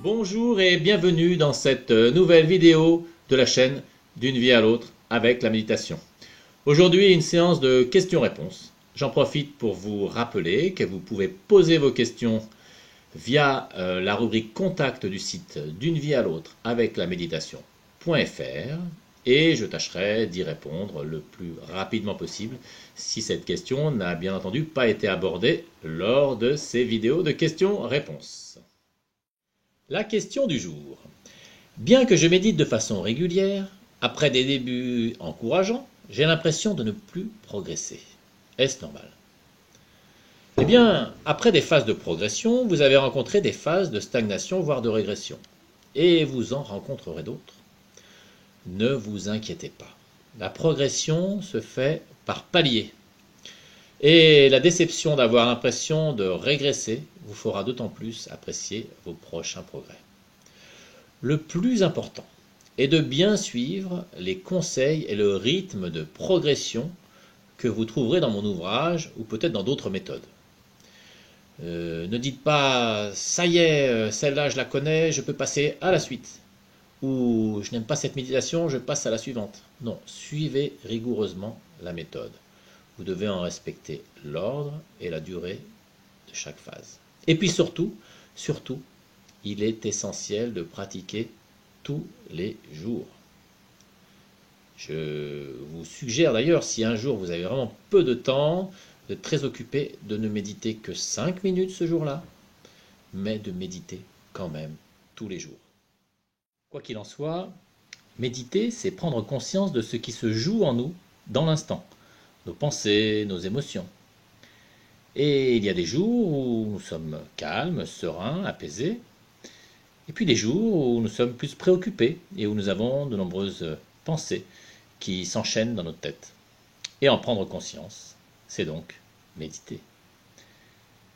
Bonjour et bienvenue dans cette nouvelle vidéo de la chaîne D'une vie à l'autre avec la méditation. Aujourd'hui, une séance de questions-réponses. J'en profite pour vous rappeler que vous pouvez poser vos questions via la rubrique contact du site D'une vie à l'autre avec la méditation.fr et je tâcherai d'y répondre le plus rapidement possible si cette question n'a bien entendu pas été abordée lors de ces vidéos de questions-réponses. La question du jour. Bien que je médite de façon régulière, après des débuts encourageants, j'ai l'impression de ne plus progresser. Est-ce normal? Eh bien, après des phases de progression, vous avez rencontré des phases de stagnation, voire de régression. Et vous en rencontrerez d'autres. Ne vous inquiétez pas. La progression se fait par paliers. Et la déception d'avoir l'impression de régresser vous fera d'autant plus apprécier vos prochains progrès. Le plus important est de bien suivre les conseils et le rythme de progression que vous trouverez dans mon ouvrage ou peut-être dans d'autres méthodes. Ne dites pas « ça y est, celle-là je la connais, je peux passer à la suite » ou « je n'aime pas cette méditation, je passe à la suivante ». Non, suivez rigoureusement la méthode. Vous devez en respecter l'ordre et la durée de chaque phase. Et puis surtout, il est essentiel de pratiquer tous les jours. Je vous suggère d'ailleurs, si un jour vous avez vraiment peu de temps, vous êtes très occupé, de ne méditer que 5 minutes ce jour-là, mais de méditer quand même tous les jours. Quoi qu'il en soit, méditer, c'est prendre conscience de ce qui se joue en nous dans l'instant. Nos pensées, nos émotions. Et il y a des jours où nous sommes calmes, sereins, apaisés, et puis des jours où nous sommes plus préoccupés et où nous avons de nombreuses pensées qui s'enchaînent dans notre tête. Et en prendre conscience, c'est donc méditer.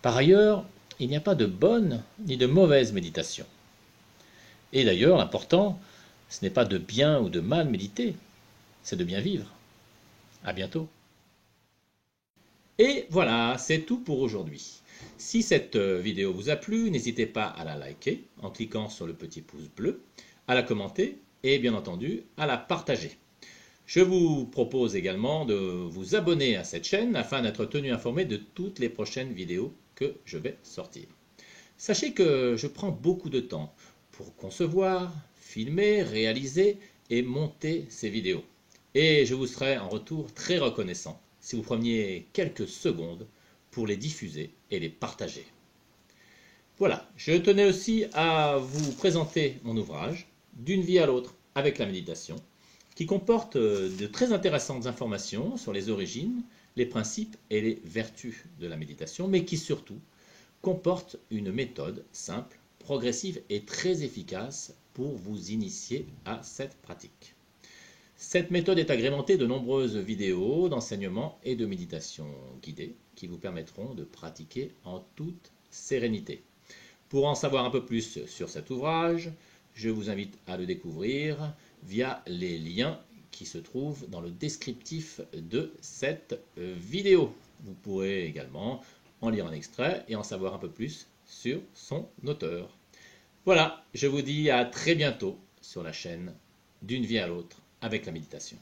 Par ailleurs, il n'y a pas de bonne ni de mauvaise méditation. Et d'ailleurs, l'important, ce n'est pas de bien ou de mal méditer, c'est de bien vivre. À bientôt. Et voilà, c'est tout pour aujourd'hui. Si cette vidéo vous a plu, n'hésitez pas à la liker en cliquant sur le petit pouce bleu, à la commenter et bien entendu à la partager. Je vous propose également de vous abonner à cette chaîne afin d'être tenu informé de toutes les prochaines vidéos que je vais sortir. Sachez que je prends beaucoup de temps pour concevoir, filmer, réaliser et monter ces vidéos. Et je vous serai en retour très reconnaissant si vous preniez quelques secondes pour les diffuser et les partager. Voilà, je tenais aussi à vous présenter mon ouvrage « D'une vie à l'autre avec la méditation » qui comporte de très intéressantes informations sur les origines, les principes et les vertus de la méditation, mais qui surtout comporte une méthode simple, progressive et très efficace pour vous initier à cette pratique. Cette méthode est agrémentée de nombreuses vidéos d'enseignement et de méditation guidée qui vous permettront de pratiquer en toute sérénité. Pour en savoir un peu plus sur cet ouvrage, je vous invite à le découvrir via les liens qui se trouvent dans le descriptif de cette vidéo. Vous pourrez également en lire un extrait et en savoir un peu plus sur son auteur. Voilà, je vous dis à très bientôt sur la chaîne D'une vie à l'autre avec la méditation.